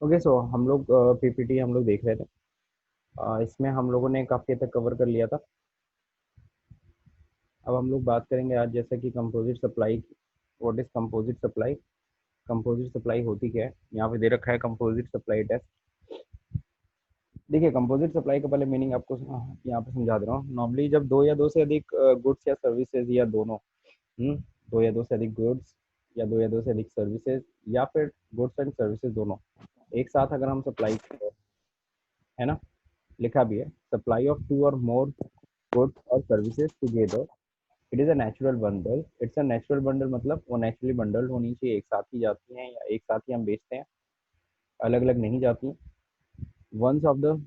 Okay, सो हम लोग PPT हम लोग देख रहे थे। इसमें हम लोगों ने काफ़ी हद तक कवर कर लिया था। अब हम लोग बात करेंगे आज जैसे कि composite supply. What is composite supply? Composite supply होती क्या है? यहाँ पे दे रखा है कंपोजिट सप्लाई टेस्ट। देखिए, कंपोजिट सप्लाई का पहले मीनिंग आपको यहाँ पे समझा दे रहा हूँ। नॉर्मली जब दो या दो से अधिक गुड्स या सर्विसेज या दोनों, हम्म, दो या दो से अधिक गुड्स या दो या दो से अधिक सर्विसेज या फिर गुड्स एंड सर्विसेज दोनों एक साथ अगर हम सप्लाई करते हैं, है ना, लिखा भी है सप्लाई ऑफ टू और मोर गुड्स और services together, it is a natural bundle. It's a natural bundle मतलब वो नेचुरली बंडल होनी चाहिए, एक साथ ही जाती हैं या एक साथ ही हम बेचते हैं, अलग अलग नहीं जाती। वंस ऑफ द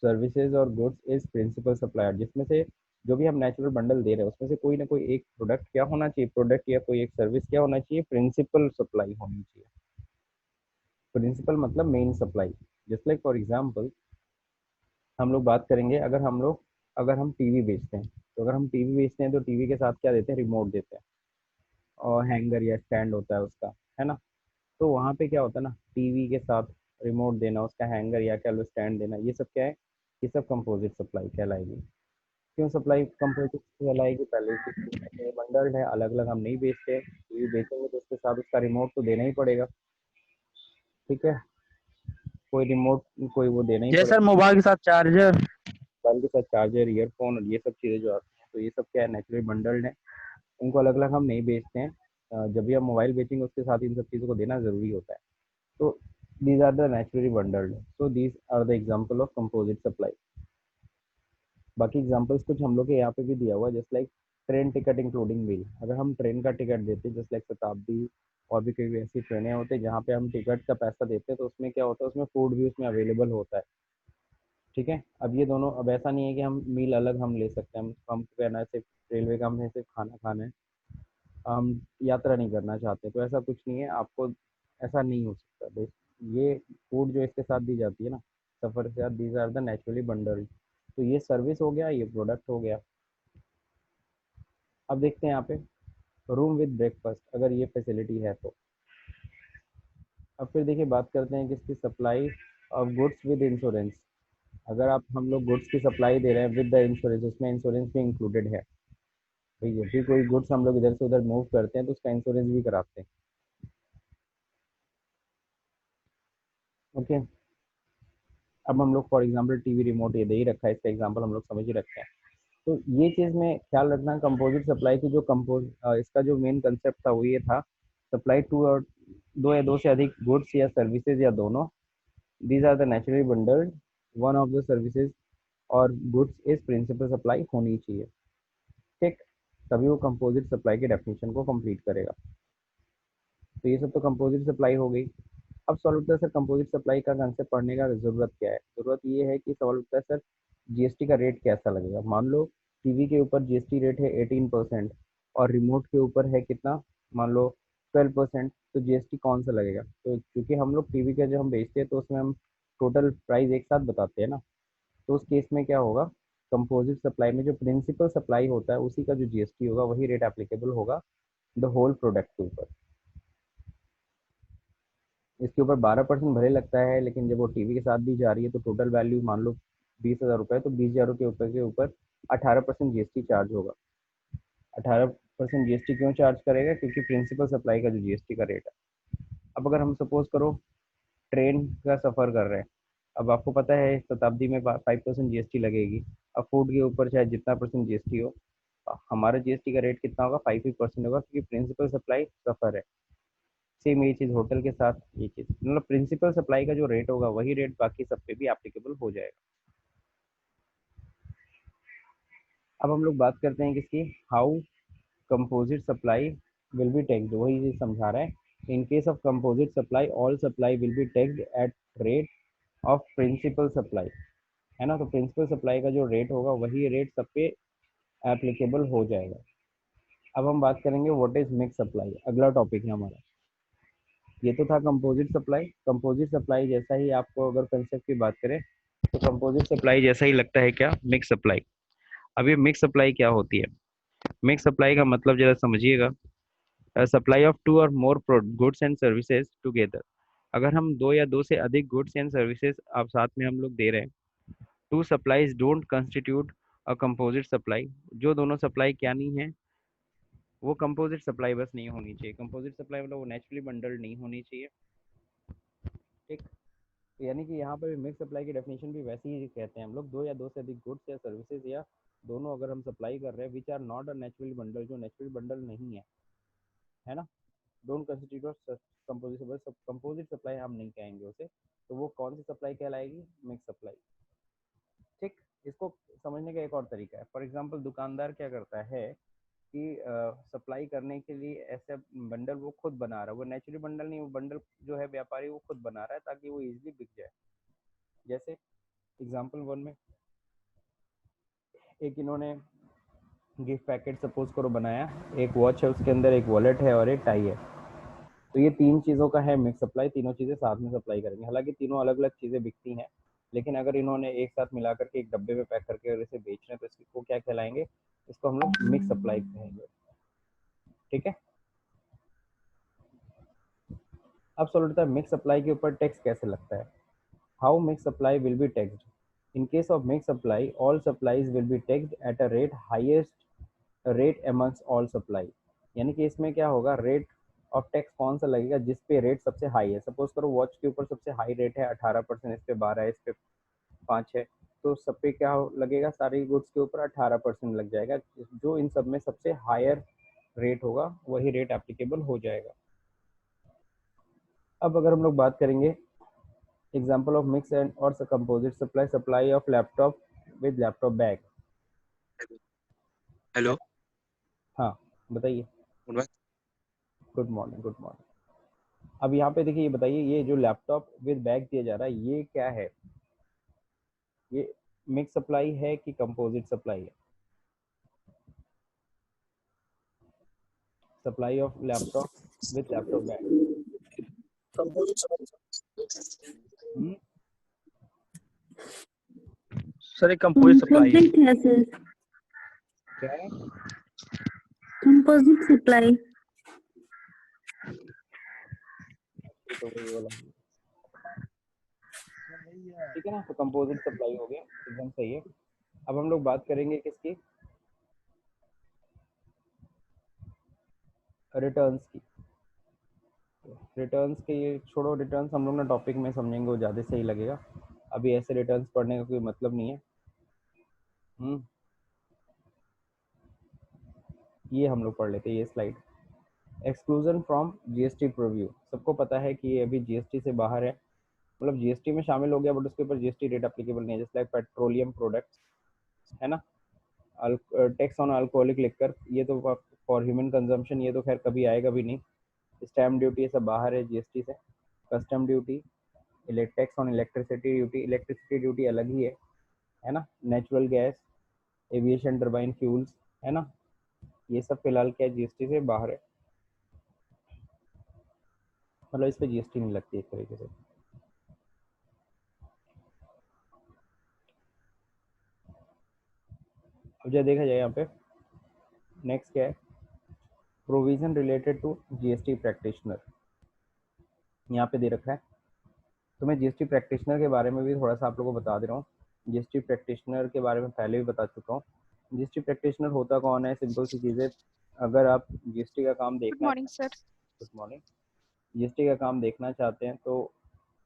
सर्विसेज और गुड्स इज प्रिंसिपल सप्लायर, जिसमें से जो भी हम नेचुरल बंडल दे रहे हैं उसमें से कोई ना कोई एक प्रोडक्ट क्या होना चाहिए, प्रोडक्ट या कोई एक सर्विस क्या होना चाहिए, प्रिंसिपल सप्लाई होनी चाहिए। प्रिंसिपल मतलब main supply. Just like for example हम लोग बात करेंगे, अगर हम टीवी बेचते हैं, तो अगर हम टीवी बेचते हैं तो टीवी के साथ क्या देते हैं, रिमोट देते हैं और हैंगर या स्टैंड होता है उसका, है ना। तो वहाँ पे क्या होता है ना, टीवी के साथ रिमोट देना, उसका हैंगर या क्या लो स्टैंड देना, ये सब क्या है, ये सब कंपोजिट सप्लाई कहलाएगी। क्यों सप्लाई कंपोजिट कहलाएगी? पहले ही बंडल्ड है, अलग अलग हम नहीं बेचते। टीवी बेचेंगे तो उसके साथ उसका रिमोट तो देना ही पड़ेगा, ठीक है। कोई रिमोट, कोई वो देना ही जैसे सर पड़ेगा। मोबाइल के साथ चार्जर। मोबाइल के साथ चार्जर, ईयरफोन और ये सब चीज़ें जो आती हैं, तो ये सब क्या है, नेचुरली बंडल्ड है। इनको अलग अलग हम नहीं बेचते हैं। जब भी हम मोबाइल बेचेंगे उसके साथ इन सब चीज़ों को देना ज़रूरी होता है। तो these are the naturally bundled, so these are the example of composite supply। बाकी एग्जांपल्स कुछ हम लोग के यहाँ पे भी दिया हुआ है, just like train ticket including meal. अगर हम ट्रेन का टिकट देते हैं जस्ट लाइक शताब्दी और भी कई ऐसी ट्रेनें होती है जहाँ पे हम टिकट का पैसा देते हैं, तो उसमें क्या होता है, उसमें फूड भी उसमें अवेलेबल होता है, ठीक है। अब ये दोनों, अब ऐसा नहीं है कि हम मील अलग हम ले सकते हैं, हम कहना है सिर्फ रेलवे का हमें सिर्फ खाना खाना है, हम यात्रा नहीं करना चाहते, तो ऐसा कुछ नहीं है आपको, ऐसा नहीं हो सकता। ये फूड जो इसके साथ दी जाती है ना, सफ़र के साथ, these are the naturally bundled. तो ये सर्विस हो गया, ये प्रोडक्ट हो गया। अब देखते हैं यहाँ पे रूम विद ब्रेकफास्ट, अगर ये फैसिलिटी है तो। अब फिर देखिए बात करते हैं किसकी, supply of goods with insurance. अगर आप हम लोग गुड्स की सप्लाई दे रहे हैं विद द इंश्योरेंस, उसमें इंश्योरेंस भी इंक्लूडेड है। ठीक है, फिर कोई गुड्स हम लोग इधर से उधर मूव करते हैं तो उसका इंश्योरेंस भी कराते हैं। ओके, अब हम लोग फॉर एग्जांपल टीवी रिमोट ये दे ही रखा है, इसका एग्जांपल हम लोग समझ ही रखते हैं। तो ये चीज़ में ख्याल रखना, कंपोजिट सप्लाई की जो इसका जो मेन कंसेप्ट था वो ये था, सप्लाई टू और दो या दो से अधिक गुड्स या सर्विसेज या दोनों, these are the naturally bundled, one of the services और गुड्स इज प्रिंसिपल सप्लाई होनी चाहिए, ठीक। तभी वो कंपोजिट सप्लाई के डेफिनेशन को कंप्लीट करेगा। तो ये सब तो कंपोजिट सप्लाई हो गई। अब सवाल उठता है सर, कंपोजिट सप्लाई का कंसेप्ट पढ़ने का ज़रूरत क्या है? ज़रूरत ये है कि सवाल उठता है सर, जीएसटी का रेट कैसा लगेगा। मान लो टीवी के ऊपर जीएसटी रेट है 18% और रिमोट के ऊपर है कितना, मान लो 12%, तो जीएसटी कौन सा लगेगा? तो क्योंकि हम लोग टीवी का जो हम बेचते हैं तो उसमें हम टोटल प्राइस एक साथ बताते हैं ना, तो उस केस में क्या होगा, कंपोजिट सप्लाई में जो प्रिंसिपल सप्लाई होता है उसी का जो जीएसटी होगा वही रेट एप्लीकेबल होगा द होल प्रोडक्ट के ऊपर। इसके ऊपर 12% भले लगता है, लेकिन जब वो टीवी के साथ दी जा रही है तो टोटल वैल्यू मान लो 20,000 रुपये, तो 20,000 के ऊपर 18% जीएसटी चार्ज होगा। 18% जीएसटी क्यों चार्ज करेगा? क्योंकि प्रिंसिपल सप्लाई का जो जीएसटी का रेट है। अब अगर हम सपोज करो ट्रेन का सफ़र कर रहे हैं, अब आपको पता है शताब्दी में 5% जीएसटी लगेगी। अब फूड के ऊपर चाहे जितना परसेंट जीएसटी हो, हमारा जीएसटी का रेट कितना होगा, 5% होगा, क्योंकि प्रिंसिपल सप्लाई सफ़र है। सेम ये चीज़ होटल के साथ, ये चीज़ मतलब प्रिंसिपल सप्लाई का जो रेट होगा वही रेट बाकी सब पे भी एप्लीकेबल हो जाएगा। अब हम लोग बात करते हैं किसकी, how composite supply will be taxed, वही चीज़ समझा रहा है। In case of composite supply all supply will be taxed at rate of principal supply, है ना। तो प्रिंसिपल सप्लाई का जो रेट होगा वही रेट सब पे एप्लीकेबल हो जाएगा। अब हम बात करेंगे व्हाट इज मिक्स सप्लाई, अगला टॉपिक है हमारा। ये तो था कंपोजिट सप्लाई। कंपोजिट सप्लाई जैसा ही आपको अगर कंसेप्ट की बात करें तो कंपोजिट सप्लाई जैसा ही लगता है क्या, मिक्स सप्लाई। अब ये मिक्स सप्लाई क्या होती है? मिक्स सप्लाई का मतलब जरा समझिएगा, सप्लाई ऑफ टू और more goods and services together. अगर हम दो या दो से अधिक गुड्स एंड सर्विसेज आप साथ में हम लोग दे रहे हैं, two supplies don't constitute a composite supply. जो दोनों सप्लाई क्या नहीं है, वो कंपोजिट सप्लाई बस नहीं होनी चाहिए। कंपोजिट सप्लाई मतलब वो नेचुरली बंडल्ड नहीं होनी चाहिए। ठीक, तो यानी कि यहाँ पर मिक्स सप्लाई की डेफिनेशन भी वैसी ही कहते हैं हम लोग, दो या दो से अधिक गुड्स या सर्विसेज या दोनों अगर हम सप्लाई कर रहे हैं which are not a natural bundle, जो नेचुरल बंडल नहीं है ना, don't constitute composite. Composite supply हम नहीं कहेंगे उसे, तो वो कौन सी सप्लाई कहलाएगी? Mix supply. ठीक, इसको समझने का एक और तरीका है। फॉर एग्जांपल दुकानदार क्या करता है कि सप्लाई करने के लिए ऐसे बंडल वो खुद बना रहा है, वो नेचुरल बंडल नहीं, वो बंडल जो है व्यापारी वो खुद बना रहा है ताकि वो इजीली बिक जाए। जैसे एग्जांपल वन में एक इन्होंने गिफ्ट पैकेट सपोज करो बनाया, एक वॉच है उसके अंदर, एक वॉलेट है और एक टाई है। तो ये तीन चीज़ों का है मिक्स सप्लाई, तीनों चीज़ें साथ में सप्लाई करेंगे। हालांकि तीनों अलग अलग चीज़ें बिकती हैं, लेकिन अगर इन्होंने एक साथ मिला करके एक डब्बे में पैक करके अगर इसे बेच रहे हैं तो इसको क्या कहलाएंगे? इसको हम लोग मिक्स सप्लाई कहेंगे। ठीक है, अब सवाल उठता है मिक्स सप्लाई के ऊपर टैक्स कैसे लगता है? How mix supply will B taxed? In case of mix supply all supplies will be taxed at a rate highest rate amongst all supply. यानी कि इसमें क्या होगा, रेट ऑफ टैक्स कौन सा लगेगा जिस पे रेट सबसे हाई है। सपोज करो वॉच के ऊपर सबसे हाई रेट है 18%, इस पे 12 है, इस पे 5 है, तो सब पे क्या लगेगा, सारी गुड्स के ऊपर 18% लग जाएगा। जो इन सब में सबसे हायर रेट होगा वही रेट एप्लीकेबल हो जाएगा। अब अगर हम लोग बात करेंगे एग्जाम्पल ऑफ मिक्स एंड और composite supply, supply of laptop with laptop bag. Hello, हाँ बताइए। Good good morning, good morning. अब यहाँ पे देखिए, ये बताइए ये जो लैपटॉप विद बैग दिया जा रहा है ये क्या है? ये मिक्स सप्लाई है कि कंपोजिट सप्लाई है? Supply of laptop with laptop bag. Sir, एक कंपोजिट सप्लाई है। कंपोजिट है सर, क्या है? Composite supply. तो वही वाला, ठीक है ना, तो कंपोजिट सप्लाई हो गया, एकदम सही है। अब हम लोग बात करेंगे किसकी? रिटर्न्स की। रिटर्न्स के ये छोड़ो, रिटर्न्स हम लोग ना टॉपिक में समझेंगे, वो ज़्यादा सही लगेगा। अभी ऐसे रिटर्न्स पढ़ने का कोई मतलब नहीं है। ये हम लोग पढ़ लेते हैं, ये स्लाइड। एक्सक्लूजन फ्रॉम जीएसटी प्रोव्यू, सबको पता है कि ये अभी जीएसटी से बाहर है, मतलब जीएसटी में शामिल हो गया बट उसके ऊपर जीएसटी रेट एप्लीकेबल नहीं है, जैसे लाइक पेट्रोलियम प्रोडक्ट्स है ना, टैक्स ऑन अल्कोहलिक लिकर, ये तो फॉर ह्यूमन कंजम्पशन, ये तो खैर कभी आएगा भी नहीं। स्टैम्प ड्यूटी ये सब बाहर है जीएसटी से। Custom duty, tax on electricity duty, electricity duty अलग ही है ना। Natural gas, aviation turbine fuels, है ना, ये सब फिलहाल क्या जीएसटी से बाहर है, मतलब इस पर जीएसटी नहीं लगती एक तरीके से। अब जब देखा जाए यहाँ पे नेक्स्ट क्या है, provision related to GST practitioner, यहाँ पे दे रखा है। तो मैं जीएसटी प्रैक्टिशनर के बारे में भी थोड़ा सा आप लोगों को बता दे रहा हूँ। जीएसटी प्रैक्टिशनर के बारे में पहले भी बता चुका हूँ। जीएसटी प्रैक्टिशनर होता कौन है? सिंपल सी चीज़ें, अगर आप जीएसटी का काम गुड देखना, morning sir. Good morning, GST का काम देखना चाहते हैं तो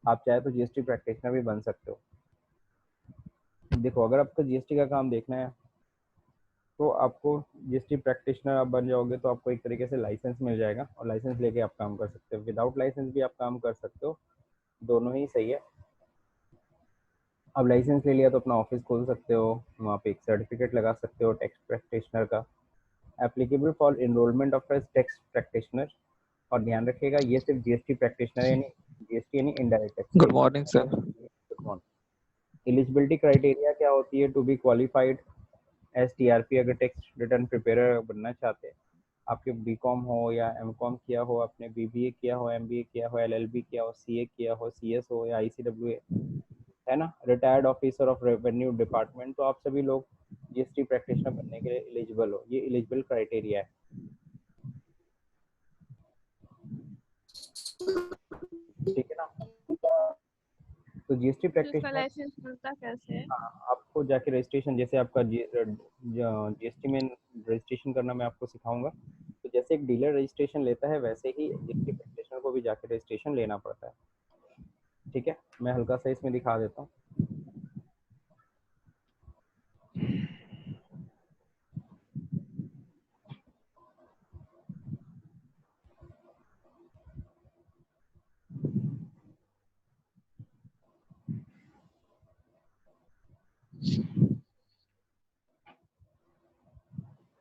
आप चाहे तो जीएसटी प्रैक्टिशनर भी बन सकते हो। देखो अगर आपको जीएसटी का काम देखना है तो आपको जीएसटी प्रैक्टिशनर आप बन जाओगे तो आपको एक तरीके से लाइसेंस मिल जाएगा और लाइसेंस लेके आप काम कर सकते हो। विदाउट लाइसेंस भी आप काम कर सकते हो, दोनों ही सही है। अब लाइसेंस ले लिया तो अपना ऑफिस खोल सकते हो, वहाँ पे एक सर्टिफिकेट लगा सकते हो टैक्स प्रैक्टिशनर का, applicable for enrolment of tax practitioner. और ध्यान रखिएगा ये सिर्फ जीएसटी प्रैक्टिशनर यानी जीएसटी यानी indirect tax. Good morning sir. Good morning. Eligibility criteria क्या होती है? To be qualified as TRP, अगर टैक्स रिटर्न प्रिपेयर बनना चाहते हैं, आपके बीकॉम हो या एमकॉम किया हो, आपने बीबीए किया हो, एमबीए किया हो, एलएलबी किया हो, सीए किया हो, सीएस हो या आईसीडब्ल्यूए, है ना, retired officer of revenue department, तो आप सभी लोग जीएसटी प्रैक्टिशनर बनने के लिए एलिजिबल हो। ये एलिजिबल क्राइटेरिया है, ठीक है ना। तो जीएसटी उसका प्रैक्टिशनर, लाइसेंस मिलता कैसे है? हाँ, आपको जाके रजिस्ट्रेशन, जैसे आपका जीएसटी में रजिस्ट्रेशन करना मैं आपको सिखाऊंगा। तो जैसे एक डीलर रजिस्ट्रेशन लेता है वैसे ही जीएसटी प्रैक्टिशनर को भी जाके रजिस्ट्रेशन लेना पड़ता है। ठीक है, मैं हल्का सा इसमें दिखा देता हूँ।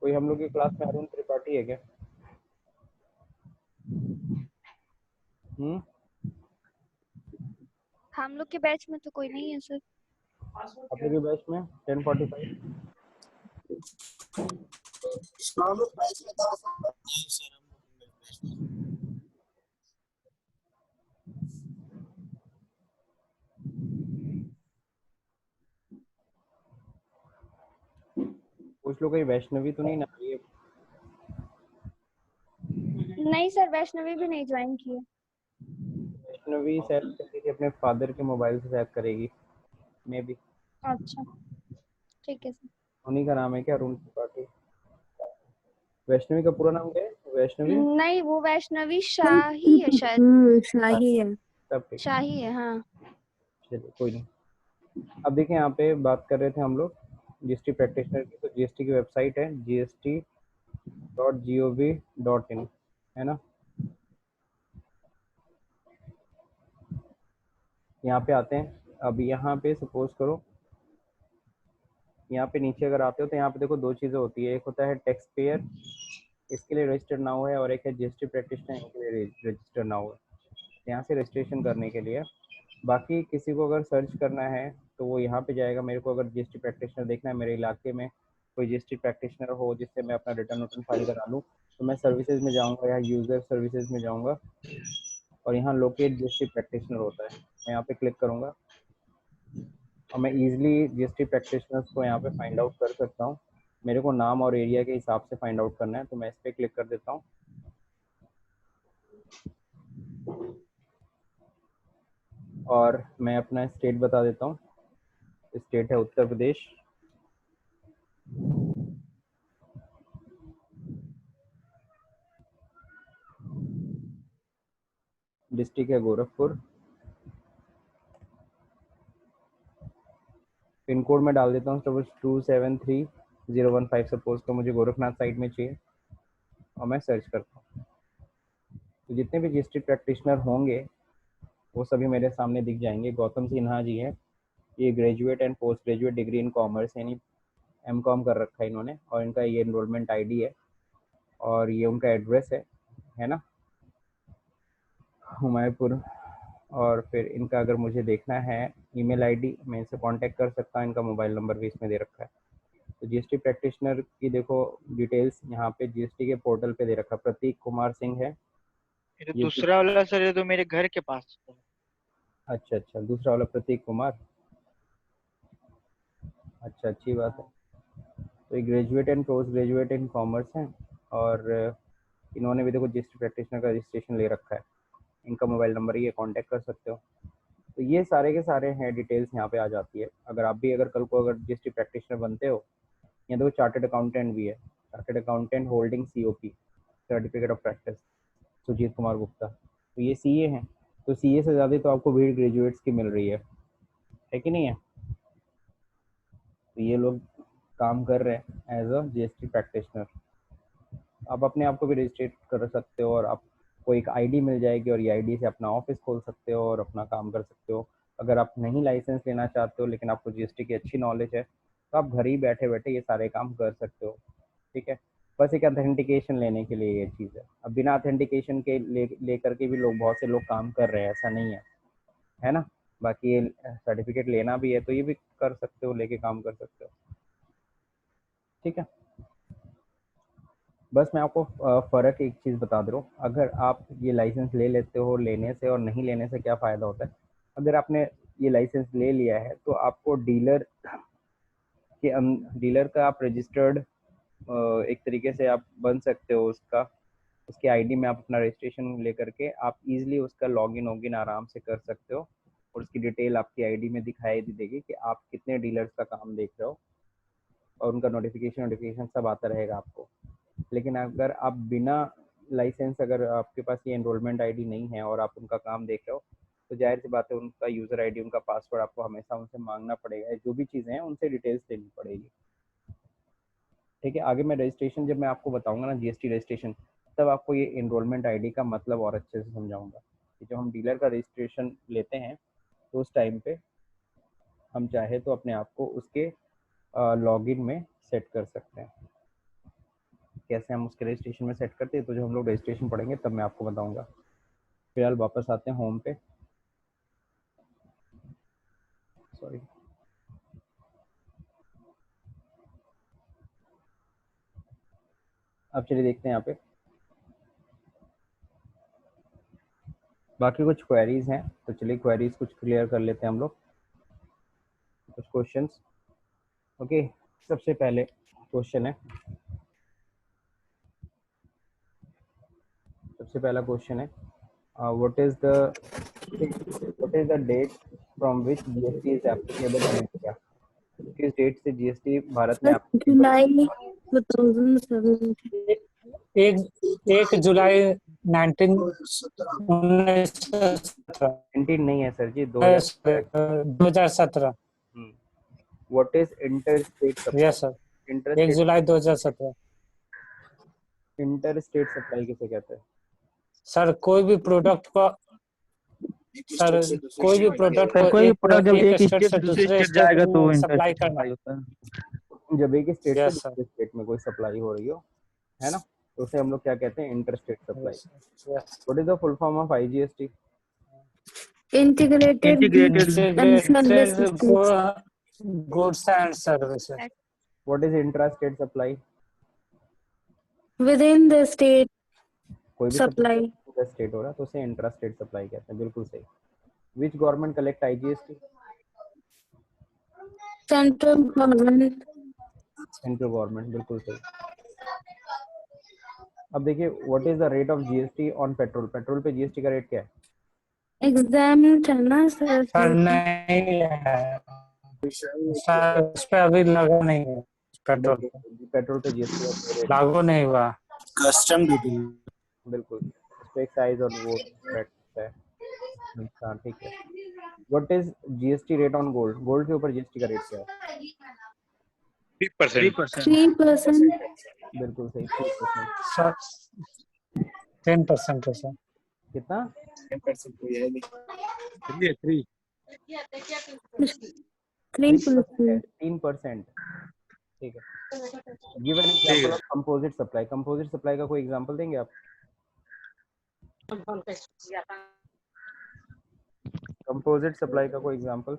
कोई हम लोग की क्लास में अरुण त्रिपाठी है क्या? हम लोग के बैच में तो कोई नहीं है सर। आप लोग के बैच में 10:45 कुछ लोग, कहीं वैष्णवी तो नहीं ना ये? नहीं सर, वैष्णवी भी नहीं ज्वाइन की है। वैष्णवी शायद कहती थी अपने फादर के मोबाइल से शायद करेगी, मे बी। अच्छा, ठीक है सर। उन्हीं का नाम है क्या, अरुण त्रिपाठी? वैष्णवी का पूरा नाम क्या है? वैष्णवी नहीं, वो वैष्णवी शाही है शायद। शाही है। सब ठीक, शाही है, हाँ। चलिए कोई नहीं। अब देखिए, यहाँ पे बात कर रहे थे हम लोग जीएसटी प्रैक्टिशनर की। तो जीएसटी की वेबसाइट है gst.gov.in, है ना। यहाँ पे आते हैं। अब यहाँ पे सपोज करो, यहाँ पे नीचे अगर आते हो तो यहाँ पे देखो दो चीज़ें होती है। एक होता है टैक्स पेयर, इसके लिए रजिस्टर्ड नाउ है, और एक है जीएसटी प्रैक्टिशनर, इनके लिए रजिस्टर्ड नाउ है। यहाँ से रजिस्ट्रेशन करने के लिए, बाकी किसी को अगर सर्च करना है तो वो यहाँ पे जाएगा। मेरे को अगर जीएसटी प्रैक्टिशनर देखना है, मेरे इलाके में कोई जीएसटी प्रैक्टिशनर हो जिससे मैं अपना रिटर्न फाइल करा लूँ, तो मैं सर्विसेज में जाऊँगा या यूज़र सर्विसेज में जाऊँगा, और यहाँ लोकेट जीएसटी प्रैक्टिशनर होता है। मैं यहाँ पे क्लिक करूँगा और मैं ईजिली जीएसटी प्रैक्टिशनर्स को यहाँ पे फाइंड आउट कर सकता हूँ। मेरे को नाम और एरिया के हिसाब से फाइंड आउट करना है, तो मैं इस पर क्लिक कर देता हूँ। और मैं अपना स्टेट बता देता हूँ। स्टेट है उत्तर प्रदेश। डिस्ट्रिक्ट है गोरखपुर। पिन कोड में डाल देता हूँ सपोज 273015। सपोज तो मुझे गोरखनाथ साइड में चाहिए, और मैं सर्च करता हूँ। तो जितने भी जीएसटी प्रैक्टिशनर होंगे वो सभी मेरे सामने दिख जाएंगे। गौतम सिन्हा जी है, ये graduate and post graduate degree in commerce, यानी एमकॉम कर रखा है इन्होंने, और इनका ये एनरोलमेंट आईडी है, और ये उनका एड्रेस है ना, हुमायूंपुर। और फिर इनका अगर मुझे देखना है ईमेल आईडी, मैं इनसे कांटेक्ट कर सकता हूँ। इनका मोबाइल नंबर भी इसमें दे रखा है। तो जीएसटी प्रैक्टिशनर की देखो डिटेल्स यहाँ पे जीएसटी के पोर्टल पे दे रखा है। प्रतीक कुमार सिंह है। ये तो ये दूसरा वाला सर, ये तो मेरे घर के पास है। अच्छा अच्छा, दूसरा वाला प्रतीक कुमार, अच्छा, अच्छी बात है। तो ये graduate and post graduate in commerce हैं, और इन्होंने भी देखो जीएसटी प्रैक्टिशनर का रजिस्ट्रेशन ले रखा है। इनका मोबाइल नंबर ही है, कॉन्टैक्ट कर सकते हो। तो ये सारे के सारे हैं, डिटेल्स यहाँ पे आ जाती है। अगर आप भी अगर कल को अगर जीएसटी प्रैक्टिशनर बनते हो, या देखो चार्टर्ड अकाउंटेंट भी है, chartered accountant holding COP certificate of practice, Sujeet Kumar Gupta. तो ये सीए हैं। तो सीए से ज़्यादा तो आपको भीड़ ग्रेजुएट्स की मिल रही है कि नहीं है? तो ये लोग काम कर रहे हैं एज अ जीएसटी प्रैक्टिशनर। आप अपने आप को भी रजिस्ट्रेट कर सकते हो, और आपको एक आईडी मिल जाएगी, और ये आईडी से अपना ऑफिस खोल सकते हो और अपना काम कर सकते हो। अगर आप नहीं लाइसेंस लेना चाहते हो लेकिन आपको जीएसटी की अच्छी नॉलेज है, तो आप घर ही बैठे बैठे ये सारे काम कर सकते हो। ठीक है, बस एक अथेंटिकेशन लेने के लिए ये चीज़ है। अब बिना अथेंटिकेशन के लेकर के भी लोग, बहुत से लोग काम कर रहे हैं, ऐसा नहीं है ना। बाकी ये सर्टिफिकेट लेना भी है तो ये भी कर सकते हो, लेके काम कर सकते हो। ठीक है, बस मैं आपको फ़र्क एक चीज़ बता दे रहा हूँ। अगर आप ये लाइसेंस ले लेते हो, लेने से और नहीं लेने से क्या फ़ायदा होता है। अगर आपने ये लाइसेंस ले लिया है तो आपको डीलर के डीलर का आप रजिस्टर्ड एक तरीके से आप बन सकते हो उसका। उसके आईडी में आप अपना रजिस्ट्रेशन लेकर के आप इजीली उसका लॉगिन वॉगिन आराम से कर सकते हो, और उसकी डिटेल आपकी आईडी में दिखाई देगी कि आप कितने डीलर्स का काम देख रहे हो, और उनका नोटिफिकेशन सब आता रहेगा आपको। लेकिन अगर आप बिना लाइसेंस, अगर आपके पास ये एनरोलमेंट आईडी नहीं है और आप उनका काम देख रहे हो, तो जाहिर सी बात है उनका यूज़र आईडी, उनका पासवर्ड आपको हमेशा उनसे मांगना पड़ेगा। जो भी चीज़ें हैं उनसे डिटेल्स लेनी पड़ेगी। ठीक है, आगे मैं रजिस्ट्रेशन जब मैं आपको बताऊंगा ना, जीएसटी रजिस्ट्रेशन, तब आपको ये एनरोलमेंट आईडी का मतलब और अच्छे से समझाऊंगा कि जब हम डीलर का रजिस्ट्रेशन लेते हैं तो उस टाइम पे हम चाहे तो अपने आप को उसके लॉगिन में सेट कर सकते हैं। कैसे हम उसके रजिस्ट्रेशन में सेट करते हैं तो जो हम लोग रजिस्ट्रेशन पढ़ेंगे तब मैं आपको बताऊंगा। फिलहाल वापस आते हैं होम पे। सॉरी, अब चलिए देखते हैं यहाँ पे बाकी कुछ क्वेरीज हैं, तो चलिए क्वेरीज कुछ क्लियर कर लेते हैं हम लोग, कुछ क्वेश्चंस। ओके, सबसे पहले क्वेश्चन है, सबसे पहला क्वेश्चन है what is the date from which GST is applicable in India. किस डेट से जीएसटी भारत में जुलाई 2017। एक 1 जुलाई 1917। 19 नहीं है sir ji, 2017। 2017। What is inter state yes sir, 1 जुलाई 2017। इंटर स्टेट सप्लाई किसे कहते हैं? सर कोई भी प्रोडक्ट को, सर कोई भी प्रोडक्ट को कोई भी प्रोडक्ट जब एक स्टेट स्टेट से दूसरे स्टेट जाएगा तो में इंटर सप्लाई स्टेट करना। सप्लाई होता है। जब एक स्टेट से यस सर, दूसरे स्टेट में कोई सप्लाई हो रही हो, है ना, तो उसे हम लोग क्या कहते हैं? Inter state supply. What is the full form of IGST? Integrated and service systems. Goods and services. What is intra state supply? Within the state कोई भी supply. स्टेट हो रहा है तो उसे इंट्रा स्टेट सप्लाई कहते हैं। बिल्कुल सही। Which government collect IGST? Central government. Central government, बिल्कुल सही। अब देखिए, what is the rate of GST on petrol? Petrol पे जीएसटी का रेट क्या है? Exempt है ना सर? सर नहीं है सर, उस पे अभी लगा नहीं है, पेट्रोल पे पेट्रोल पे जीएसटी लागू नहीं हुआ। Custom duty. बिल्कुल, उस पे एक्साइज और वो है। हाँ ठीक है। What is GST rate on gold? Gold के ऊपर जीएसटी का रेट क्या है? 3%. बिल्कुल सही, 3%। सर 10% है सर। कितना? 3%। ठीक है। Give an example of composite supply. Composite supply का कोई एग्जांपल देंगे आप? कंपोजिट सप्लाई का कोई एग्जांपल?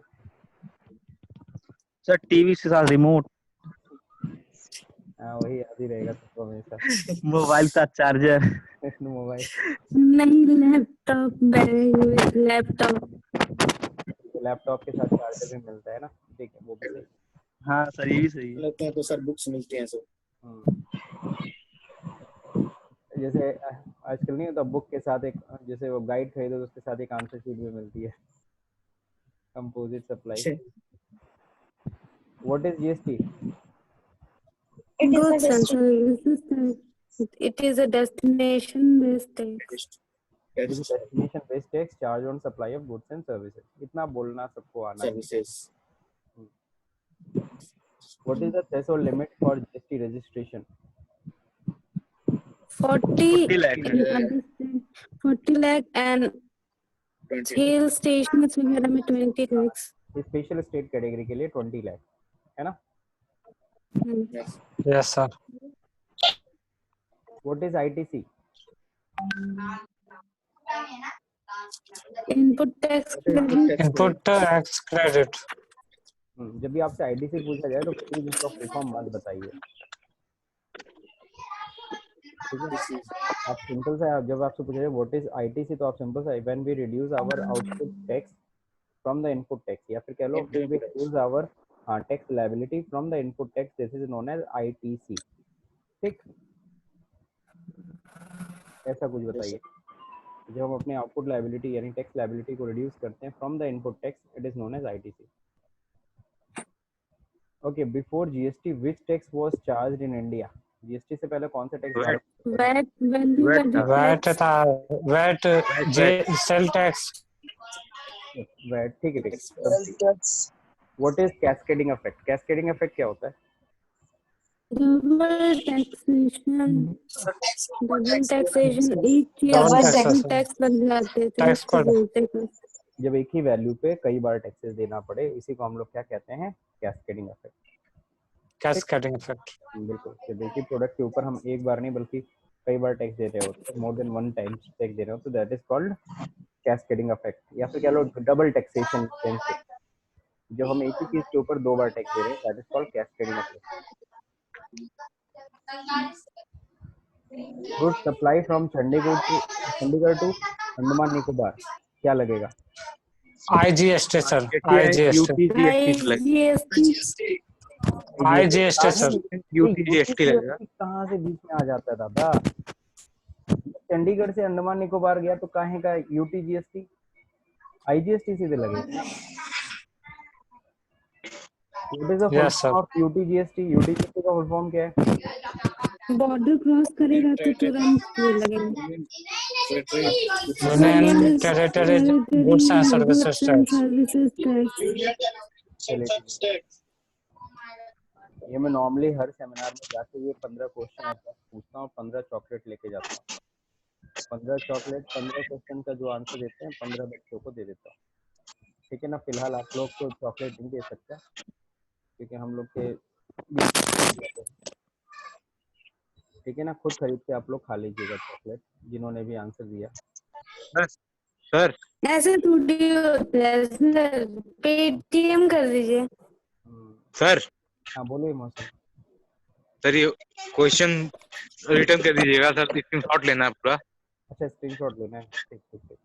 सर टीवी के साथ रिमोट, हाँ वही याद ही रहेगा सबको हमेशा। मोबाइल का चार्जर। मोबाइल नहीं, लैपटॉप, बैग, लैपटॉप. लैपटॉप के साथ चार्जर भी मिलता है ना। ठीक है, वो भी सही। हाँ सर ये भी सही है। लेते हैं तो सर बुक्स मिलती हैं सर। जैसे आजकल नहीं होता बुक के साथ एक, जैसे वो गाइड खरीदो तो उसके साथ एक आंसर शीट भी मिलती है। Composite supply. What is GST? Goods and services. It is a destination-based tax. Destination based tax charge on supply of goods and services. इतना बोलना सबको आना चाहिए। What is the threshold limit for GST registration? 40 40 lakh and hill stations वगैरह में 20 lakhs. Special state category के लिए 20 लाख, है ना? Yes sir. What is ITC? Input tax credit. Input tax credit. जब भी आपसे आईटीसी पूछा जाए तो प्लीज इसका फुल फॉर्म मत बताइए। ठीक है, आप सिंपल सा, जब आपसे पूछा जाए व्हाट इज आईटीसी तो आप सिंपल सा when we reduce our output tax from the input tax, या फिर कह लो we reduce our tax liability from the input tax, this is known as ITC. ठीक, ऐसा कुछ बताइए। जब हम अपने आउटपुट लायबिलिटी यानी टैक्स लायबिलिटी को रिड्यूस करते हैं from the input tax, it is known as ITC. Okay, before GST which tax was charged in India? GST से पहले कौन सा tax charge? VAT value VAT added VAT tax. था, VAT जे sale tax. VAT, ठीक है ठीक है। What is cascading effect? Cascading effect क्या होता है? डबल टैक्सेशन, डबल टैक्सेशन, एक ही डबल अब टैक्सेशन, डबल टैक्स लग जाते थे, टैक्स इसको पर बोलते हैं। जब एक ही वैल्यू पे कई बार टैक्सेस देना पड़े, इसी को हम लोग क्या कहते हैं? Cascading effect. Cascading effect. बिल्कुल, जब एक ही प्रोडक्ट के ऊपर हम एक बार नहीं बल्कि कई बार टैक्स दे रहे हो, more than one time tax दे रहे हो, तो that is called cascading effect, या फिर कह लो डबल टैक्सेशन। जब हम एक ही चीज के ऊपर दो बार टैक्स दे रहे हैं, that is called cascading effect. Good supply from Chandigarh to Andaman Nicobar, क्या लगेगा? आईजीएसटी सर, आईजीएसटी, यूटीजीएसटी से लगे, जीएसटी। IGST sir. यूटीजीएसटी लगेगा। कहाँ से बीच में आ जाता है दादा? चंडीगढ़ से अंडमान निकोबार गया तो काहे का यूटीजीएसटी? आईजीएसटी सीधे लगेगा। What is the full yes form sir. Of UTGST? UTGST का फुल फॉर्म क्या है? बॉर्डर क्रॉस करेगा तो तुरंत ये लगेगा। Union territory goods and services tax. चलिए, ये मैं नॉर्मली हर सेमिनार में जाके ये 15 क्वेश्चन आपका पूछता हूँ, 15 चॉकलेट लेके जाता हूँ। 15 चॉकलेट 15 क्वेश्चन का जो आंसर देते हैं 15 बच्चों को दे देता हूँ, ठीक है ना। फिलहाल आप लोग को चॉकलेट नहीं दे सकते क्योंकि हम लोग के ठीक है ना, खुद खरीद के आप लोग खा लीजिएगा चॉकलेट, जिन्होंने भी आंसर दिया। सर ऐसे थोड़ी होता है सर, पेटीएम कर दीजिए। सर हाँ बोलिए मौसम। सर ये क्वेश्चन रिटर्न कर दीजिएगा सर, स्क्रीनशॉट लेना है पूरा। अच्छा, स्क्रीनशॉट लेना है, ठीक ठीक ठीक।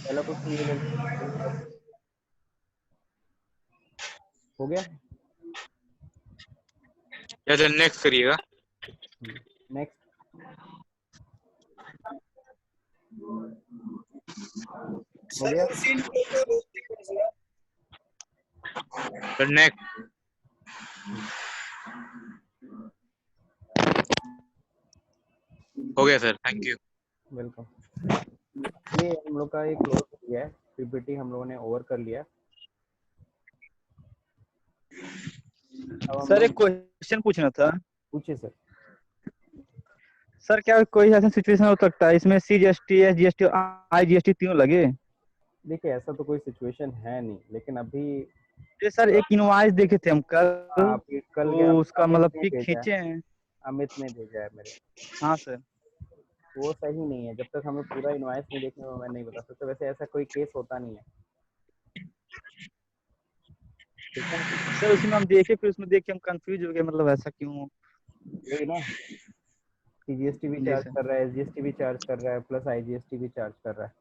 पहला क्वेश्चन ये ले लो, हो गया। या सर नेक्स्ट करिएगा। नेक्स्ट, हो गया। Sir next. हो गया सर, थैंक यू। वेलकम। ये हम लोग का एक क्लोज हो गया है, पीपीटी हम लोगों ने ओवर कर लिया। सर एक क्वेश्चन पूछना था। पूछिए सर। सर क्या कोई ऐसा सिचुएशन हो सकता है इसमें सीजीएसटी, एसजीएसटी, आईजीएसटी तीनों लगे? देखिए ऐसा तो कोई सिचुएशन है नहीं, लेकिन अभी ये सर एक इनवॉइस देखे थे हम कल, आप कल तो उसका अमित मतलब ने पिक भेजा है, खींचे हैं। अमित ने भेजा है मेरे। हाँ सर। वो सही नहीं है, जब तक हमें पूरा इनवॉइस नहीं देखने में मैं नहीं बता सकता। वैसे ऐसा कोई केस होता नहीं है, ठीक है सर उसमें हम देखे, फिर उसमें देख के हम कंफ्यूज हो गए, मतलब ऐसा क्यों? वही ना, सीजीएसटी भी जी चार्ज सर। कर रहा है, एसजीएसटी भी चार्ज कर रहा है, प्लस आईजीएसटी भी चार्ज कर रहा है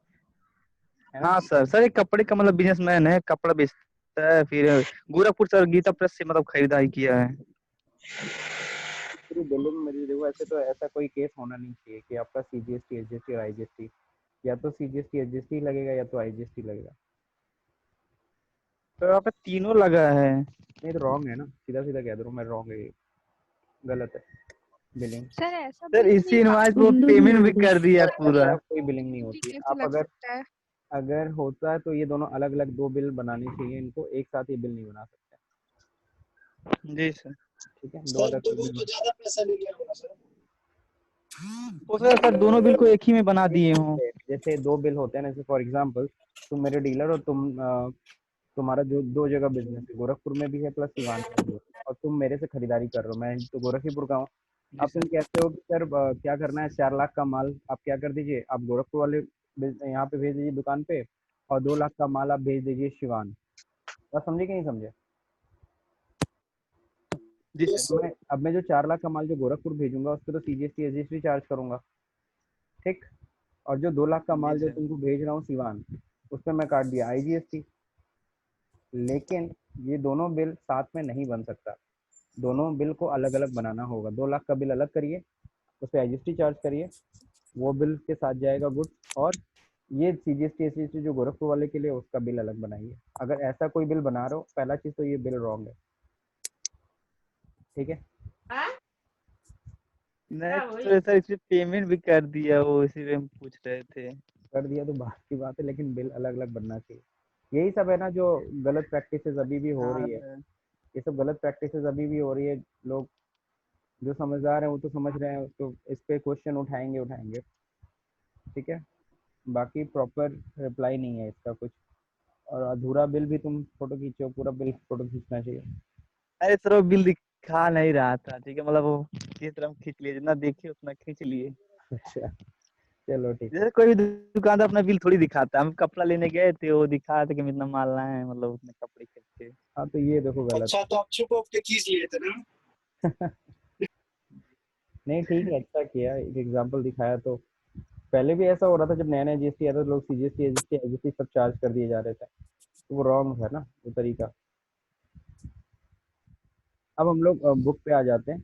ना। हाँ सर। सर एक कपड़े का मतलब बिजनेसमैन है, कपड़ा बेचता है, फिर गोरखपुर सर गीता प्रेस से मतलब खरीदारी किया है। पूरी बिल्डिंग में देखो, ऐसे तो ऐसा कोई केस होना नहीं चाहिए कि आपका सीजीएसटी, एसजीएसटी और आईजीएसटी, या तो सीजीएसटी एसजीएसटी लगेगा या तो आईजीएसटी लगेगा। तो यहाँ पे तीनों लगा है। नहीं तो रॉन्ग है ना, सीधा सीधा कह दो मैं रॉन्ग है, ये गलत है बिलिंग। सर ऐसा सर बिल इसी नहीं इनवॉइस पास को पेमेंट भी कर दिया पूरा। ऐसा कोई बिलिंग नहीं होती। केस आप लग अगर सकता है। अगर होता है तो ये दोनों अलग अलग दो बिल बनानी चाहिए, इनको एक साथ ये बिल नहीं बना सकते। जी सर। ठीक है, दो अलग बिल तो ज्यादा पैसा ले लिया होगा सर। हो सकता है सर दोनों बिल को एक ही में बना दिए हों। जैसे दो बिल होते हैं ना, जैसे फॉर एग्जांपल तुम मेरे डीलर हो, तुम्हारा जो दो जगह बिजनेस है, गोरखपुर में भी है प्लस सिवान में भी है, और तुम मेरे से खरीदारी कर रहे हो, मैं तो गोरखपुर का हूँ। जी अब तुम सर। कहते हो कि सर क्या करना है, 4 लाख का माल आप क्या कर दीजिए, आप गोरखपुर वाले यहाँ पे भेज दीजिए दुकान पे, और 2 लाख का माल आप भेज दीजिए सिवान। बात समझे कि नहीं समझे? जी सर। अब मैं जो 4 लाख का माल जो गोरखपुर भेजूंगा उस पर तो सीजीएसटी एसजीएसटी चार्ज करूंगा, ठीक। और जो 2 लाख का जी माल जो सर। तुमको भेज रहा हूँ सिवान, उस पर मैं काट दिया आईजीएसटी। लेकिन ये दोनों बिल साथ में नहीं बन सकता, दोनों बिल को अलग अलग बनाना होगा। 2 लाख का बिल अलग करिए, उस पर IGST चार्ज करिए, वो बिल के साथ जाएगा गुड्स, और ये CGST SGST जो गोरखपुर वाले के लिए उसका बिल अलग बनाइए। अगर ऐसा कोई बिल बना रहे हो, पहला चीज़ तो ये बिल रॉन्ग है, ठीक है। नहीं तो सर इसमें पेमेंट भी कर दिया, वो इसी में हम पूछ रहे थे। कर दिया तो बात की बात है, लेकिन बिल अलग अलग बनना चाहिए। यही सब है ना जो गलत प्रैक्टिसेस अभी भी हो रही है, ये सब गलत प्रैक्टिसेस अभी भी हो रही है। लोग जो समझदार हैं वो तो समझ रहे हैं, तो इस पे क्वेश्चन उठाएंगे उठाएंगे, ठीक है। बाकी प्रॉपर रिप्लाई नहीं है इसका कुछ। और अधूरा बिल भी तुम फोटो खींचो, पूरा बिल फोटो खींचना चाहिए। अरे सर वो बिल दिखा नहीं रहा था, ठीक है, मतलब वो किस तरह हम खींच लिए, जितना देखे उतना खींच लिए। अच्छा, चलो ठीक है। जैसे कोई भी दुकानदार अपना बिल थोड़ी दिखाता है, हम कपड़ा लेने गए थे, वो दिखा रहा था कि इतना माल लाए हैं, मतलब उतने कपड़े खरीदे। हाँ तो ये देखो गलत अच्छा तो आप छुप के खींच लिए थे ना। नहीं ठीक है, अच्छा किया, एक एग्जांपल दिखाया। तो पहले भी ऐसा हो रहा था जब नया नया GST आया था, लोग CGST SGST IGST सब चार्ज कर दिए जा रहे थे, तो वो रॉन्ग है ना वो तरीका। अब हम लोग बुक पे आ जाते हैं,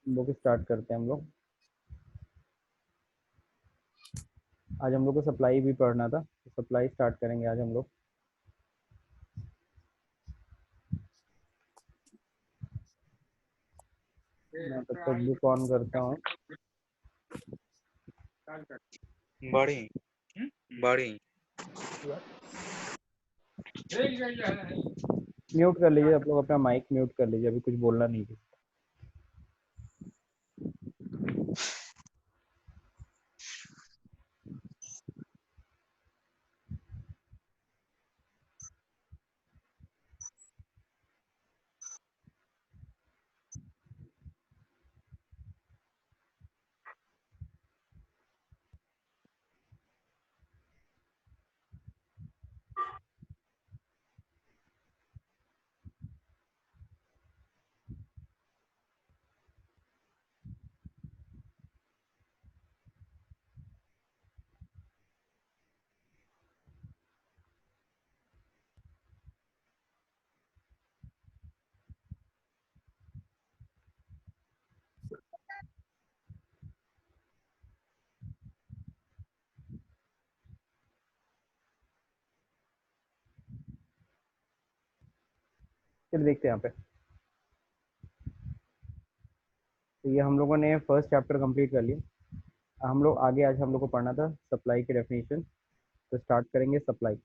बुक स्टार्ट करते हैं हम लोग। आज हम लोग को सप्लाई भी पढ़ना था, तो सप्लाई स्टार्ट करेंगे आज हम लोग। मैं तब तक बुक ऑन करता हूँ। बड़ी बड़ी म्यूट कर लीजिए आप लोग, अपना माइक म्यूट कर लीजिए, अभी कुछ बोलना नहीं है। चलिए देखते हैं यहाँ पे। तो ये हम लोगों ने फर्स्ट चैप्टर कंप्लीट कर लिया। हम लोग आगे आज हम लोग को पढ़ना था सप्लाई की डेफिनेशन। तो स्टार्ट करेंगे सप्लाई।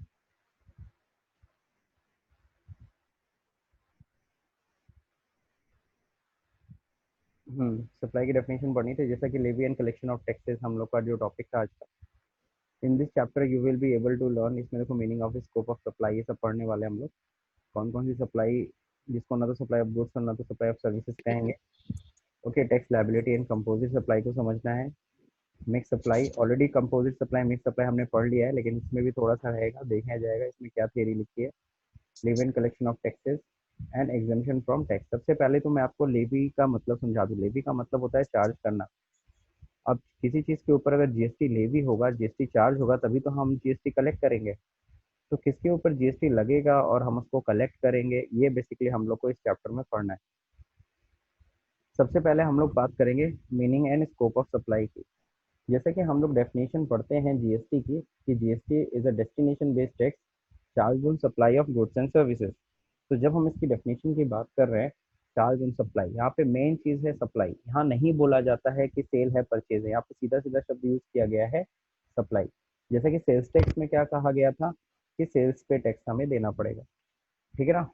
सप्लाई की डेफिनेशन पढ़नी थी, जैसा कि levy and collection of taxes हम लोग का जो टॉपिक था आज का। In this chapter you will be able to learn, इसमें देखो meaning of scope of supply ये सब पढ़ने वाले हम लोग। कौन कौन सी सप्लाई, जिसको ना तो सप्लाई ऑफ गुड्स और ना तो सप्लाई ऑफ सर्विसेज कहेंगे। Okay, tax liability and composite supply को समझना है। Mix supply, already composite supply mix supply हमने पढ़ लिया है, लेकिन इसमें भी थोड़ा सा रहेगा, देखा जाएगा इसमें क्या थियरी लिखी है। Levy and collection of taxes and exemption from tax. सबसे पहले तो मैं आपको लेवी का मतलब समझा दूँ। लेवी का मतलब होता है चार्ज करना। अब किसी चीज़ के ऊपर अगर GST लेवी होगा, GST चार्ज होगा, तभी तो हम GST कलेक्ट करेंगे। तो किसके ऊपर GST लगेगा और हम उसको कलेक्ट करेंगे, ये बेसिकली हम लोग को इस चैप्टर में पढ़ना है। सबसे पहले हम लोग बात करेंगे meaning and scope of supply की। जैसे कि हम लोग डेफिनेशन पढ़ते हैं GST की, कि GST is a destination based tax charge on supply of goods and services. तो जब हम इसकी डेफिनेशन की बात कर रहे हैं, चार्ज ऑन सप्लाई, यहाँ पे मेन चीज़ है सप्लाई। यहाँ नहीं बोला जाता है कि सेल है परचेज है, यहाँ पे सीधा सीधा शब्द यूज किया गया है सप्लाई। जैसे कि सेल्स टैक्स में क्या कहा गया था कि सेल्स पे टैक्स हमें देना पड़ेगा, ठीक है ना।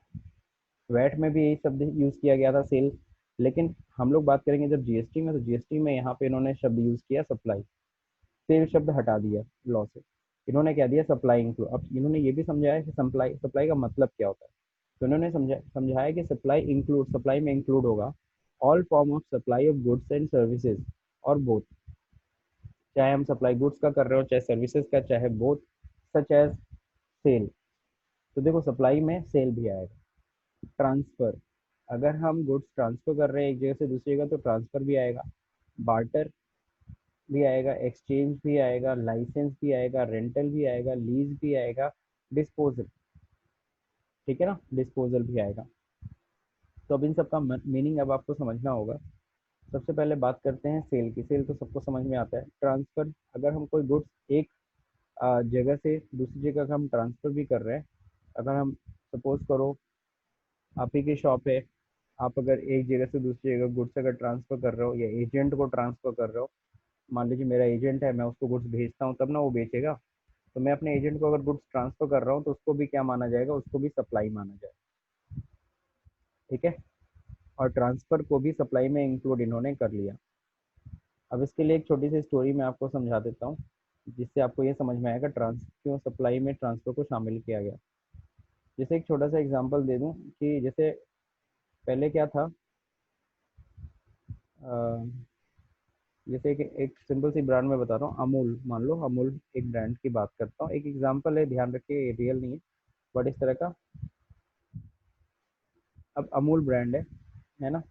वैट में भी यही शब्द यूज किया गया था, सेल। लेकिन हम लोग बात करेंगे जब GST में, तो GST में यहाँ पे इन्होंने शब्द यूज किया सप्लाई। सेल शब्द हटा दिया लॉ से, इन्होंने क्या दिया सप्लाई इंक्लूड। अब इन्होंने ये भी समझाया कि सप्लाई सप्लाई का मतलब क्या होता है। तो इन्होंने समझाया कि सप्लाई इंक्लूड, सप्लाई में इंक्लूड होगा all form of supply of goods and services, और बोथ, चाहे हम सप्लाई गुड्स का कर रहे हो चाहे सर्विसेज का, चाहे बोथ, सच एज सेल। तो देखो सप्लाई में सेल भी आएगा। ट्रांसफर, अगर हम गुड्स ट्रांसफर कर रहे हैं एक जगह से दूसरी जगह, तो ट्रांसफर भी आएगा। बार्टर भी आएगा, एक्सचेंज भी आएगा, लाइसेंस भी आएगा, रेंटल भी आएगा, लीज भी आएगा, डिस्पोजल, ठीक है ना, डिस्पोजल भी आएगा। तो अब इन सब का मीनिंग अब आपको समझना होगा। सबसे पहले बात करते हैं सेल की। सेल तो सबको समझ में आता है। ट्रांसफर, अगर हम कोई गुड्स एक जगह से दूसरी जगह का हम ट्रांसफर भी कर रहे हैं, अगर हम सपोज करो आप ही की शॉप है, आप अगर एक जगह से दूसरी जगह गुड्स अगर ट्रांसफर कर रहे हो या एजेंट को ट्रांसफर कर रहे हो, मान लीजिए मेरा एजेंट है, मैं उसको गुड्स भेजता हूँ तब ना वो बेचेगा, तो मैं अपने एजेंट को अगर गुड्स ट्रांसफर कर रहा हूँ तो उसको भी क्या माना जाएगा, उसको भी सप्लाई माना जाएगा। ठीक है, और ट्रांसफर को भी सप्लाई में इंक्लूड इन्होंने कर लिया। अब इसके लिए एक छोटी सी स्टोरी मैं आपको समझा देता हूँ, जिससे आपको ये समझ में आएगा क्यों सप्लाई में ट्रांसफर को शामिल किया गया। जैसे एक छोटा सा एग्जांपल दे दूं कि जैसे पहले क्या था, जैसे एक सिंपल सी ब्रांड में बता रहा हूँ, अमूल, मान लो अमूल एक ब्रांड की बात करता हूँ, एक एग्जांपल है, ध्यान रखिए, ये रियल नहीं है बट इस तरह का। अब अमूल ब्रांड है ना।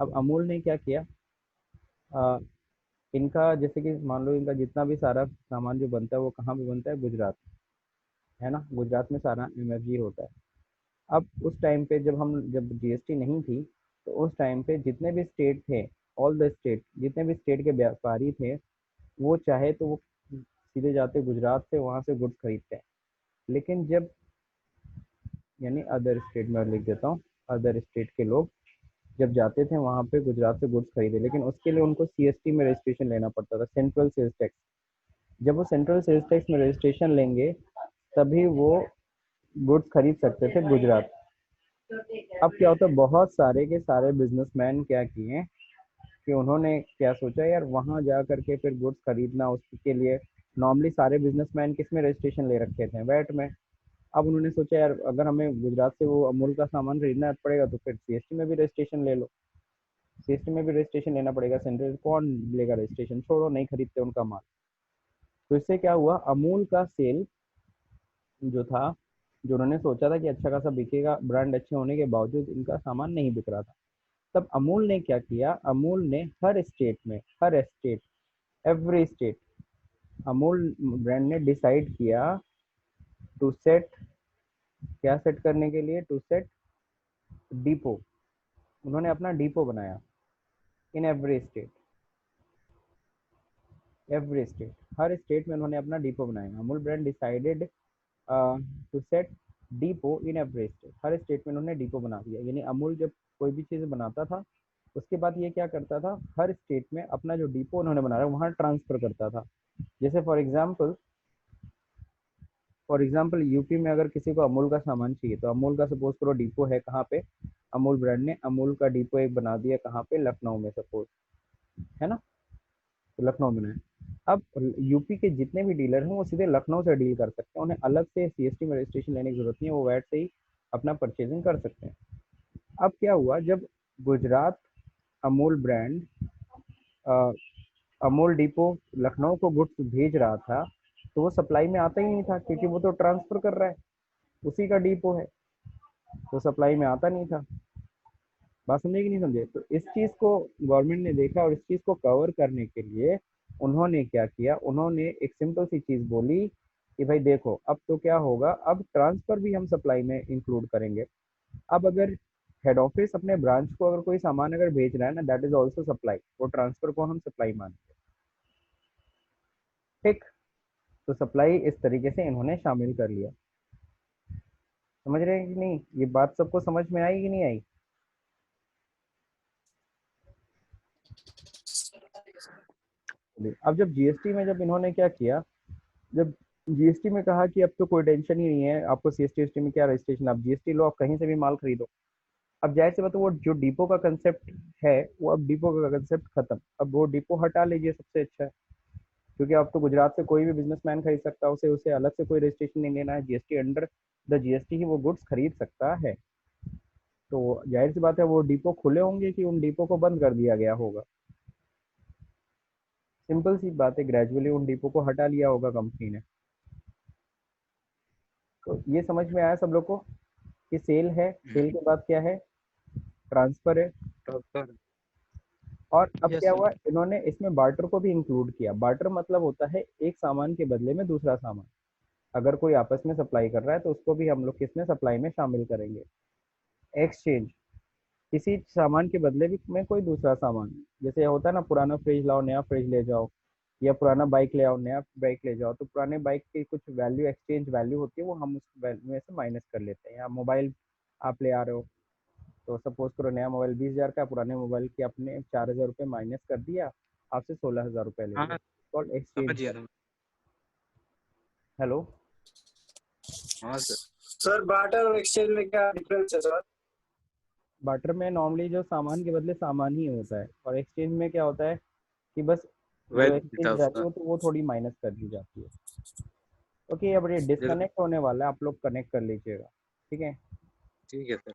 अब अमूल ने क्या किया, अ, इनका जैसे कि मान लो इनका जितना भी सारा सामान जो बनता है वो कहाँ पे बनता है, गुजरात, है ना, गुजरात में सारा एमएफजी होता है। अब उस टाइम पे जब जीएसटी नहीं थी, तो उस टाइम पे जितने भी स्टेट थे, ऑल द स्टेट, जितने भी स्टेट के व्यापारी थे, वो चाहे तो वो सीधे जाते गुजरात से, वहाँ से गुड्स खरीदते हैं। लेकिन जब, यानी अदर स्टेट में लिख देता हूँ, अदर स्टेट के लोग जब जाते थे वहाँ पे गुजरात से गुड्स खरीदे, लेकिन उसके लिए उनको सीएसटी में रजिस्ट्रेशन लेना पड़ता था, सेंट्रल सेल्स टैक्स। जब वो सेंट्रल सेल्स टैक्स में रजिस्ट्रेशन लेंगे तभी वो गुड्स खरीद सकते थे गुजरात। अब क्या होता है, बहुत सारे के सारे बिजनेसमैन क्या किए कि उन्होंने क्या सोचा, यार वहाँ जा करके फिर गुड्स खरीदना, उसके लिए नॉर्मली सारे बिजनेसमैन किस में रजिस्ट्रेशन ले रखे थे, वैट में। अब उन्होंने सोचा यार अगर हमें गुजरात से वो अमूल का सामान खरीदना पड़ेगा तो फिर सीएसटी में भी रजिस्ट्रेशन ले लो, सीएसटी में भी रजिस्ट्रेशन लेना पड़ेगा, सेंट्रल कौन लेगा रजिस्ट्रेशन, छोड़ो, नहीं खरीदते उनका माल। तो इससे क्या हुआ, अमूल का सेल जो था, जो उन्होंने सोचा था कि अच्छा खासा बिकेगा, ब्रांड अच्छे होने के बावजूद इनका सामान नहीं बिक रहा था। तब अमूल ने क्या किया, अमूल ने हर स्टेट में, हर state, every state, Amul brand ने डिसाइड किया टू सेट, क्या सेट करने के लिए, टू सेट डिपो। उन्होंने अपना डिपो बनाया in every state, every state, हर स्टेट में उन्होंने अपना डिपो बनाया। Amul brand decided to set depot in every state, हर स्टेट में उन्होंने डिपो बना दिया। यानी अमूल जब कोई भी चीज़ बनाता था, उसके बाद ये क्या करता था, हर स्टेट में अपना जो डिपो उन्होंने बनाया वहाँ ट्रांसफर करता था। जैसे फॉर एग्जाम्पल यूपी में अगर किसी को अमूल का सामान चाहिए, तो अमूल का सपोज करो डिपो है कहाँ पे, अमूल ब्रांड ने अमूल का डिपो एक बना दिया, कहाँ पे, लखनऊ में सपोज, है ना, तो लखनऊ में है। अब यूपी के जितने भी डीलर हैं वो सीधे लखनऊ से डील कर सकते हैं, उन्हें अलग से सीएसटी में रजिस्ट्रेशन लेने की जरूरत नहीं है, वो वैट से ही अपना परचेजिंग कर सकते हैं। अब क्या हुआ, जब गुजरात अमूल ब्रांड अमूल डिपो लखनऊ को गुड्स भेज रहा था, तो वो सप्लाई में आता ही नहीं था, क्योंकि वो तो ट्रांसफर कर रहा है, उसी का डिपो है, तो सप्लाई में आता नहीं था। बात समझे कि नहीं समझे। तो इस चीज़ को गवर्नमेंट ने देखा और इस चीज़ को कवर करने के लिए उन्होंने क्या किया, उन्होंने एक सिंपल सी चीज़ बोली कि भाई देखो अब तो क्या होगा, अब ट्रांसफर भी हम सप्लाई में इंक्लूड करेंगे। अब अगर हेड ऑफिस अपने ब्रांच को अगर कोई सामान अगर भेज रहा है ना, दैट इज ऑल्सो सप्लाई, वो ट्रांसफर को हम सप्लाई मानेंगे। ठीक, तो सप्लाई इस तरीके से इन्होंने शामिल कर लिया। समझ रहे हैं कि नहीं, ये बात सबको समझ में आई कि नहीं आई। अब जब जीएसटी में जब इन्होंने क्या किया, जब जीएसटी में कहा कि अब तो कोई टेंशन ही नहीं है आपको, सीएसटी में क्या रजिस्ट्रेशन, आप जीएसटी लो, आप कहीं से भी माल खरीदो। अब जाहिर सी बात है वो जो डिपो का कंसेप्ट है, वो अब डिपो का कंसेप्ट खत्म, अब वो डिपो हटा लीजिए, सबसे अच्छा है, क्योंकि अब तो गुजरात से कोई भी बिजनेसमैन खरीद सकता है, उसे उसे अलग से कोई रजिस्ट्रेशन नहीं लेना है, जीएसटी अंडर द जीएसटी ही वो गुड्स खरीद सकता है। तो जाहिर सी बात है वो डिपो खुले होंगे कि उन डिपो को बंद कर दिया गया होगा, सिंपल सी बात है, ग्रेजुअली उन डिपो को हटा लिया होगा कंपनी ने। तो ये समझ में आया सब लोग को कि सेल है, सेल के बाद क्या है, ट्रांसफर है। ट्रांसफर। और अब यस क्या सर। हुआ, इन्होंने इसमें बार्टर को भी इंक्लूड किया। बार्टर मतलब होता है एक सामान के बदले में दूसरा सामान, अगर कोई आपस में सप्लाई कर रहा है तो उसको भी हम लोग किसमें, सप्लाई में शामिल करेंगे। एक्सचेंज, किसी सामान के बदले भी में कोई दूसरा सामान, जैसे होता है ना पुराना फ्रिज लाओ नया फ्रिज ले जाओ, या पुराना बाइक ले आओ नया बाइक ले जाओ, तो पुराने बाइक की कुछ वैल्यू एक्सचेंज वैल्यू होती है वो हम उस वैल्यू में से माइनस कर लेते हैं। या मोबाइल आप ले आ रहे हो, तो सपोज करो नया मोबाइल 20,000 का है, पुराने मोबाइल के आपने 4,000 रुपये माइनस कर दिया, आपसे 16,000 रुपये ले लिया, हाँ कॉल्ड एक्सचेंज। समझिए ना। हेलो हाँ सर। सर बार्टर और एक्सचेंज में क्या डिफरेंस है सर? बार्टर में नॉर्मली जो सामान के बदले सामान ही होता है, और एक्सचेंज में क्या होता है कि बस जो वैल्यू एक्सचेंज था वैल्यू उसका। होती है वो थोड़ी माइनस कर दी जाती है। ओके, अब ये डिस्कनेक्ट होने वाला है, आप लोग कनेक्ट कर लीजिएगा, ठीक है। ठीक है सर।